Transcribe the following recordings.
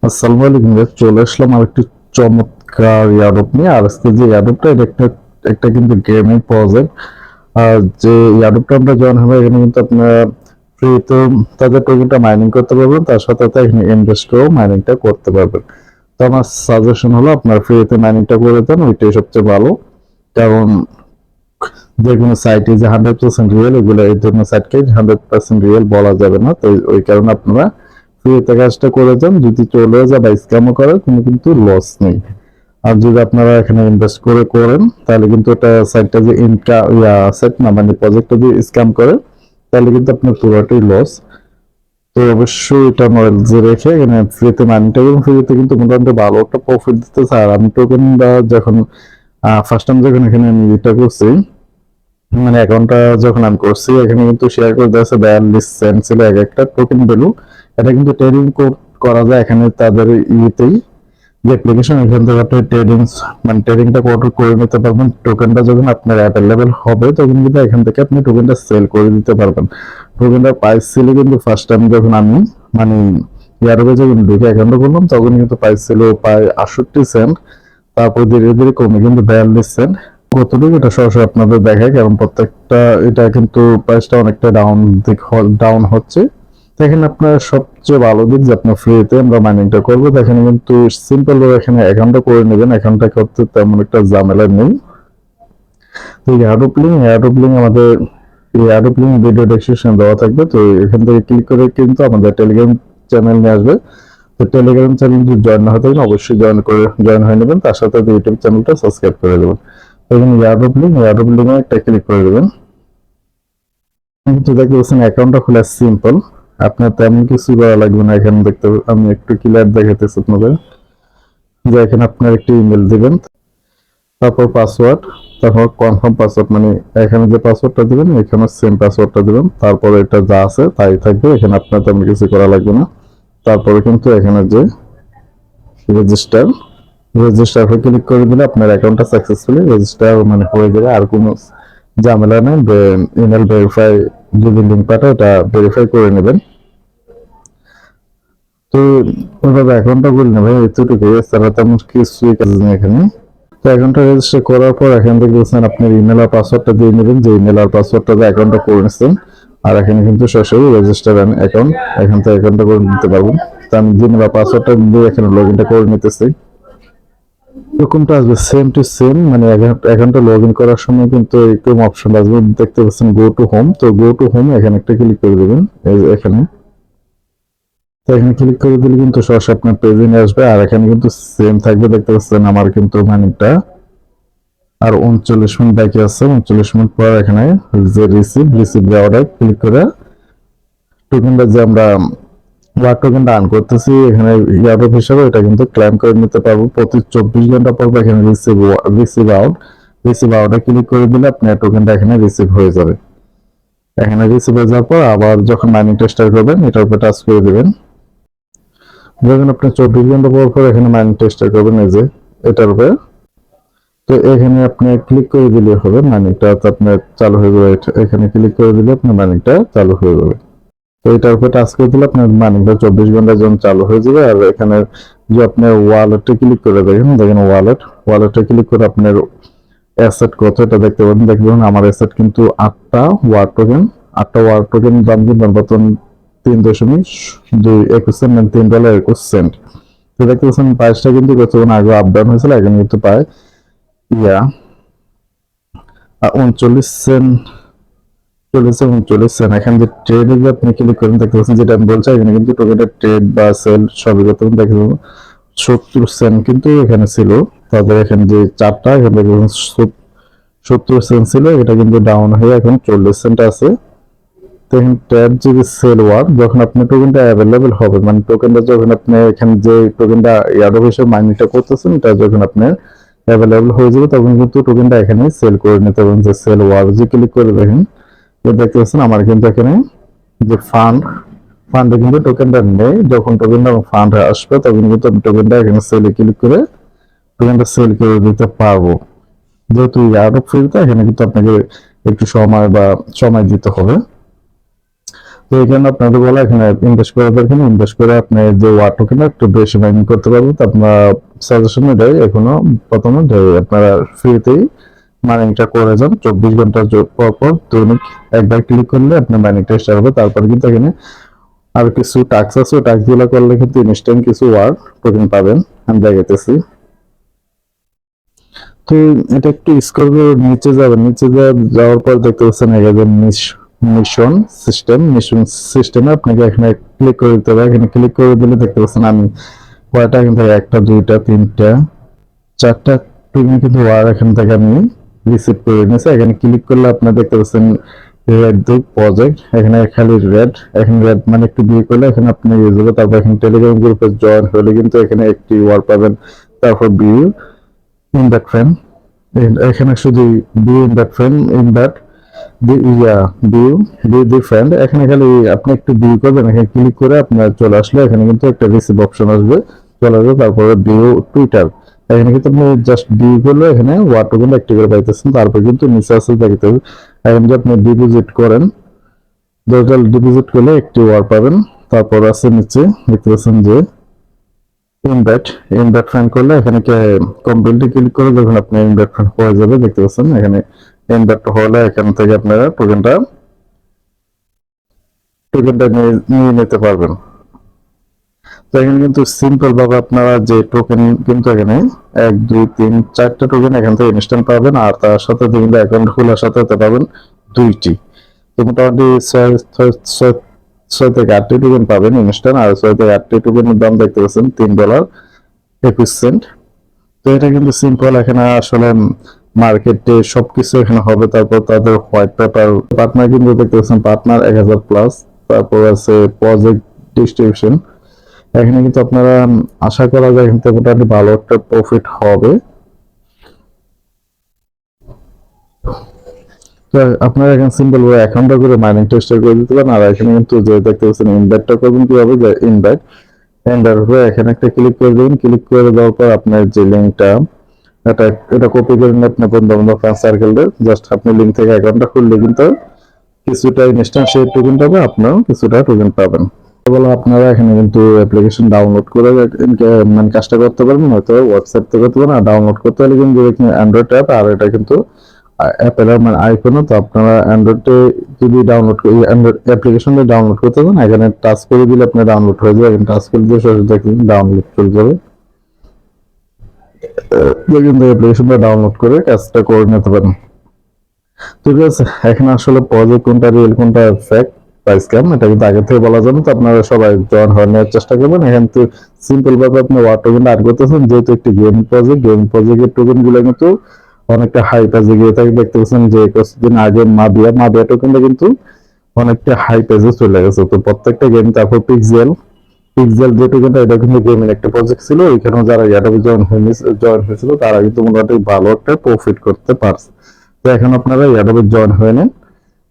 আসসালামু আলাইকুম গাইস, চলে আসলাম আর একটি চমৎকার এয়ারড্রপ নিয়ে। আর আজকে যে এয়ারড্রপটা, এটা একটা একটা কিন্তু গেমিং প্রজেক্ট। আর যে এয়ারড্রপটা আমরা জয়েন হবে, এখানে কিন্তু আপনারা ফ্রিতে তাদের টোকেনটা মাইনিং করতে পারবেন, তার সাথে সাথে এখানে ইনভেস্ট করেও মাইনিংটা করতে পারবেন। তো আমার সাজেশন হলো আপনার ফ্রিতে মাইনিংটা করে দেন, ওইটাই সবচেয়ে ভালো। কারণ যে কোনো সাইটে যে 100% রিয়েল, এগুলো এই ধরনের সাইটকে 100% রিয়েল বলা যাবে না। তো ওই কারণে আপনারা ফ্রিতে কাজটা করে যান। যদি চলে যায় বা স্ক্যামও করে, কোনো কিন্তু লস নেই। আর যদি আপনারা এখানে ইনভেস্ট করে করেন, তাহলে কিন্তু এটা সাইটটা যে সেট না, মানে প্রজেক্টটা যদি স্ক্যাম করে, তাহলে কিন্তু আপনার পুরোটাই লস। তো অবশ্যই এটা নলেজে রেখে এখানে ফ্রিতে মাইনিংটা করুন। ফ্রিতে কিন্তু মোটামুটি ভালো একটা প্রফিট দিতেছে। আর আমি টোকেন বা যখন ফার্স্ট টাইম যখন এখানে আমি এটা করছি, মানে অ্যাকাউন্টটা যখন আমি করছি, এখানে কিন্তু শেয়ার করে দেওয়া আছে 42 সেন্ট ছিল এক একটা টোকেন ভ্যালু। এটা কিন্তু ট্রেডিং করা যায় এখানে তাদের ইয়েতেই, যে অ্যাপ্লিকেশন, এখান থেকে আপনি ট্রেডিং, মানে ট্রেডিংটা করে নিতে পারবেন। টোকেনটা যখন আপনার অ্যাভেলেবেল হবে, তখন কিন্তু এখান থেকে আপনি টোকেনটা সেল করে দিতে পারবেন। টোকেনটা প্রাইস ছিল কিন্তু ফার্স্ট টাইম যখন আমি মানে ইয়ারবে যখন ঢুকে অ্যাকাউন্ট করলাম, তখন কিন্তু প্রাইস ছিল প্রায় 68 সেন্ট। তারপর ধীরে ধীরে কমে কিন্তু 42 সেন্ট। কতটুকু এটা সরাসরি আপনাদের দেখায়, কারণ প্রত্যেকটা এটা কিন্তু প্রাইসটা অনেকটা ডাউন হচ্ছে। দেখেন, আপনার সবচেয়ে ভালো দিক যে আপনার ফ্রিতে আমরা মাইনিংটা করবো। দেখেন কিন্তু সিম্পল ভাবে এখানে অ্যাকাউন্টটা করে নেবেন। অ্যাকাউন্টটা করতে তেমন একটা ঝামেলা নেই। তো এয়ারড্রপ লিঙ্ক আমাদের এয়ারড্রপ লিঙ্ক ভিডিও ডেসক্রিপশন দেওয়া থাকবে। তো এখান থেকে ক্লিক করে কিন্তু আমাদের টেলিগ্রাম চ্যানেল নিয়ে আসবে। তো টেলিগ্রাম চ্যানেল যদি জয়েন না হতে, অবশ্যই জয়েন হয়ে নেবেন। তার সাথে ইউটিউব চ্যানেলটা সাবস্ক্রাইব করে দেবেন। এখানে এয়ারড্রপ লিঙ্কে একটা ক্লিক করে দেবেন। কিন্তু দেখতে পাচ্ছেন অ্যাকাউন্টটা খোলা সিম্পল, আপনার তেমন কিছু করা লাগবে না। এখানে দেখতে আমি একটু ক্লিয়ার দেখাতেছি আপনাদের, যে এখানে আপনার একটি ইমেল দিবেন, তারপর পাসওয়ার্ড, তারপর কনফার্ম পাসওয়ার্ড, মানে এখানে যে পাসওয়ার্ডটা দিবেন এখানে সেম পাসওয়ার্ডটা দিবেন। তারপর এটা যা আছে তাই থাকবে, এখানে আপনার তেমন কিছু করা লাগবে না। তারপরে কিন্তু এখানে যে রেজিস্টার রেজিস্টার ক্লিক করে দিলে আপনার অ্যাকাউন্টটা সাকসেসফুলি রেজিস্টার মানে হয়ে যাবে। আর কোনো ঝামেলা নেই। ইমেল ভেরিফাই যদি লিঙ্ক পাঠায়, ওটা ভেরিফাই করে নেবেন। তো ওইভাবে অ্যাকাউন্টটা করে নেবেন, এতটুকু, এছাড়া তেমন কিছুই কাজ নেই এখানে। তো অ্যাকাউন্টটা রেজিস্টার করার পর এখান থেকে দেখছেন আপনার ইমেল আর পাসওয়ার্ডটা দিয়ে নেবেন, যে ইমেল আর পাসওয়ার্ডটা দিয়ে অ্যাকাউন্টটা করে নিচ্ছেন। আর এখানে কিন্তু সরাসরি রেজিস্টার অ্যাকাউন্ট, এখান থেকে অ্যাকাউন্টটা করে নিতে পারবেন। তো আমি ইমেল আর পাসওয়ার্ডটা দিয়ে এখানে লগ ইনটা করে নিতেছি। এরকমটা আসবে সেম টু সেম, মানে অ্যাকাউন্টে লগ ইন করার সময় কিন্তু এরকম অপশন আসবে, দেখতে পাচ্ছেন গো টু হোম। তো গো টু হোম এখানে একটা ক্লিক করে দেবেন, এখানে। তো এখানে ক্লিক করে দিলে কিন্তু সরাসরি আপনার পেজে নিয়ে আসবে। আর এখানে কিন্তু সেম থাকবে, দেখতে পাচ্ছেন আমার কিন্তু মানিটা আর 39 মিনিট বাকি আছে। 39 মিনিট পর এখানে যে রিসিভ অর্ডার ক্লিক করে টোকেনটা যে আমরা ওয়ার টোকেনটা আর্ন করতেছি এখানে ইয়ারড্রপ হিসাবে, এটা কিন্তু ক্লেম করে নিতে পারবো প্রতি 24 ঘন্টা পর। এখানে রিসিভ আউটে ক্লিক করে দিলে আপনার টোকেনটা এখানে রিসিভ হয়ে যাবে। এখানে রিসিভ হয়ে যাওয়ার পর আবার যখন মাইনিংটা স্টার্ট করবেন, এটার উপর টাচ করে দিবেন। যখন আপনি 24 ঘন্টা পর এখানে মাইনিংটা স্টার্ট করবেন, এই যে এটার উপরে, তো এখানে আপনি ক্লিক করে দিলে হবে, মাইনিংটা আপনার চালু হয়ে যাবে। এখানে ক্লিক করে দিলে আপনার মাইনিংটা চালু হয়ে যাবে। তো এটার উপরে টাচ করে দিলে আপনার মাইনিংটা 24 ঘন্টার জন্য চালু হয়ে যাবে। আর এখানে যে আপনার ওয়ালেটে ক্লিক করে দেখেন ওয়ালেটে ক্লিক করে আপনার অ্যাসেট কত এটা দেখতে পাবেন। দেখবেন আমার অ্যাসেট কিন্তু 8টা ওয়ার টোকেন দাম কিন্তু বর্তমান 3.221 মানে $3.21। তো দেখতে পাচ্ছেন প্রাইসটা কিন্তু কিছুক্ষণ আগে আপ ডাউন হয়েছিল, এখন কিন্তু পায় 39 সেন্ট চলেছে। 39 সেন্ট। এখানে যে ট্রেড আপনি ক্লিক করেন, দেখতে পাচ্ছেন যেটা আমি বলছি, এখানে কিন্তু টোকেনটা ট্রেড বা সেল সবই করতে পারেন। দেখতে 70 সেন্ট কিন্তু এখানে ছিল। তারপরে এখানে যে চারটা, এখানে 70 সেন্ট ছিল, এটা কিন্তু ডাউন হয়ে এখন 40 সেন্ট আছে। দেখেন ট্যাব যদি সেল ওয়ার, যখন আপনি টোকেনটা অ্যাভেলেবেল হবে, মানে টোকেনটা যখন আপনি এখানে যে টোকেনটা ইয়ারড্রপ হিসেবে মাইনিংটা করতেছেন, এটা যখন আপনার অ্যাভেলেবল হয়ে যাবে, তখন কিন্তু টোকেনটা এখানে সেল করে নিতে পারবেন। যে সেল ওয়ার যে ক্লিক করে দেখেন, দেখতে পাচ্ছেন আমার কিন্তু এখানে যে ফান্ডে কিন্তু টোকেনটা নেই। যখন টোকেনটা ফান্ড আসবে, তখন কিন্তু আমি টোকেনটা এখানে সেলে ক্লিক করে টোকেনটা সেল করে দিতে পারবো। যেহেতু এয়ারড্রপ ফ্রিতে, এখানে কিন্তু আপনাকে একটু সময় দিতে হবে। তো এখানে আপনাদের বলা এখানে ইনভেস্ট করার দরকার, ইনভেস্ট করে আপনি যে ওয়ার টোকেন একটু বেশি মাইনিং করতে পারবেন। তো আপনার সাজেশন এটাই, এখনো প্রথমে যে আপনারা ফ্রিতেই মাইনিংটা করে যান। 24 ঘন্টা পর পর দৈনিক একবার ক্লিক করলে আপনার মাইনিংটা স্টার্ট হবে। তারপরে কিন্তু এখানে আর কিছু টাস্ক আছে, টাস্ক গুলো করলে কিন্তু ইনস্ট্যান্ট কিছু ওয়ার টোকেন পাবেন। আমি দেখাইতেছি। তো এটা একটু স্ক্রল করে নিচে যাবেন, নিচে যাওয়ার পর দেখতে পাচ্ছেন এখানে মিশন সিস্টেমে আপনাকে এখানে ক্লিক করে দিতে হবে। এখানে ক্লিক করে দিলে দেখতে পাচ্ছেন আমি কয়টা এখান থেকে 1টা 2টা 3টা 4টা টোকেন কিন্তু ওয়ার এখান থেকে আমি রিসিভ করে নিয়েছি। এখানে ক্লিক করলে আপনারা দেখতে পাচ্ছেন রেড দুই প্রজেক্ট, এখানে খালি রেড, এখানে রেড মানে একটু বিয়ে করলে এখানে আপনি ইউজ হবে। তারপর এখানে টেলিগ্রাম গ্রুপে জয়েন হলে কিন্তু এখানে একটি ওয়ার পাবেন। তারপর বিউ in that frame, এখানে শুধু view in that frame in that view the friend, এখানে খালি আপনি একটু ভিউ করবেন, এখানে ক্লিক করে আপনার চলে আসলে এখানে কিন্তু একটা রিসিভ অপশন আসবে, চলে আসবে। তারপরে ভিউ টুইটার, এখানে কিন্তু আপনি জাস্ট ভিউ করলে এখানে ওয়ার টোকেন একটি করে পাইতেছেন। তারপর কিন্তু নিচে আছে দেখতে হবে, এখন যদি আপনি ডিপোজিট করেন, ডিপোজিট করলে একটি ওয়ার পাবেন। তারপর আছে নিচে দেখতে পাচ্ছেন যে ইনভাইট ফ্রেন্ড করলে এখানে কমপ্লিটলি ক্লিক করে যখন আপনি ইনভাইট ফ্রেন্ড হয়ে যাবে, দেখতে পাচ্ছেন এখানে ইনভাইট হলে এখান থেকে আপনারা টোকেনটা নিয়ে নিতে পারবেন। তো এখানে কিন্তু সিম্পল ভাবে আপনারা যে টোকেন কিন্তু এখানে 1 2 3 4টা টোকেন এখান থেকে ইনস্ট্যান্ট পাবেন, আর তার সাথে কিন্তু অ্যাকাউন্ট খোলার সাথে পাবেন 2টি। তো মোটামুটি 6 থেকে 8টি টোকেন পাবেন ইনস্ট্যান্ট, আর 6 থেকে 8টি টোকেনের দাম দেখতে পাচ্ছেন $3.21। তো এটা কিন্তু সিম্পল। এখানে আসলে মার্কেটে সবকিছু এখানে হবে। তারপর তাদের হোয়াইট পেপার পার্টনার কিন্তু দেখতে পাচ্ছেন, পার্টনার 1000+। তারপর আছে প্রজেক্ট ডিস্ট্রিবিউশন, এখানে কিন্তু আপনারা আশা করা যায় এখান থেকে মোটামুটি ভালো একটা প্রফিট হবে। তো আপনারা এখানে সিম্পল ভাবে অ্যাকাউন্টটা করে মাইনিং টেস্টার করে দিতে পারেন। আর এখানে কিন্তু যে দেখতে পাচ্ছেন ইনভাইটটা করবেন কিভাবে, যে ইনভাইট এন্টার হয়ে এখানে একটা ক্লিক করে দেবেন। ক্লিক করে দেওয়ার পর আপনার যে লিঙ্কটা এটা কপি করে নিয়ে আপনার বন্ধু বান্ধব ফ্রেন্ড সার্কেলে জাস্ট আপনি লিঙ্ক থেকে অ্যাকাউন্টটা খুললে কিন্তু কিছুটা ইনস্ট্যান্ট সেই টোকেন পাবে, আপনারও কিছুটা টোকেন পাবেন। বলো আপনারা এখানে কিন্তু অ্যাপ্লিকেশন ডাউনলোড করে মানে কাজটা করতে পারবেন, হয়তো হোয়াটসঅ্যাপ থেকে করতে পারেন। আর ডাউনলোড করতে হলে কিন্তু অ্যান্ড্রয়েড অ্যাপ, আর এটা কিন্তু অ্যাপেল মানে আইফোনও। তো আপনারা অ্যান্ড্রয়েডে যদি ডাউনলোড করে অ্যান্ড্রয়েড অ্যাপ্লিকেশনটা ডাউনলোড করতে চান, এখানে টাচ করে দিলে আপনার ডাউনলোড হয়ে যাবে। এখানে টাচ করে দিয়ে সরাসরি ডাউনলোড চলে যাবে। কিন্তু অ্যাপ্লিকেশনটা ডাউনলোড করে কাজটা করে নিতে পারেন। ঠিক আছে, এখানে আসলে প্রজেক্ট কোনটা রিয়েল কোনটা ফেক বা স্ক্যাম এটা কিন্তু আগে থেকে বলা যাবে। তো আপনারা সবাই জয়েন হওয়ার নেওয়ার চেষ্টা করবেন। এখানে তো সিম্পল ভাবে আপনি ওয়ার টোকেন আর্ন করতেছেন, যেহেতু একটি গেম প্রজেক্টের টোকেন গুলো কিন্তু অনেকটা হাই পেজে গিয়ে থাকে। দেখতে পাচ্ছেন যে কিছুদিন আগে মাবিয়া টোকেনটা কিন্তু অনেকটা হাই পেজে চলে গেছে। তো প্রত্যেকটা গেম, তারপর পিক্সেল যে টোকেনটা, এটা কিন্তু গেমের একটা প্রজেক্ট ছিল, ওইখানেও যারা ইয়াটাবে জয়েন হয়েছিল তারা কিন্তু মোটামুটি ভালো একটা প্রফিট করতে পারছে। তো এখন আপনারা ইয়াটাবে জয়েন হয়ে নেন,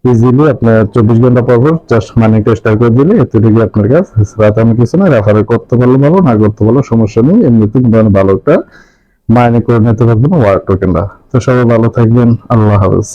ইজিলি আপনার 24 ঘন্টা পর জাস্ট মানিটা স্টার্ট করে দিলে এতটুকু আপনার কাছে। রাতে আমি কিছু না, রেফারে করতে পারলে ভালো, না করতে পারলে সমস্যা নেই। এমনিতে ভালো একটা মাইনে করে নিতে পারবেন ওয়ার টোকেনটা। তো সবাই ভালো থাকবেন, আল্লাহ হাফেজ।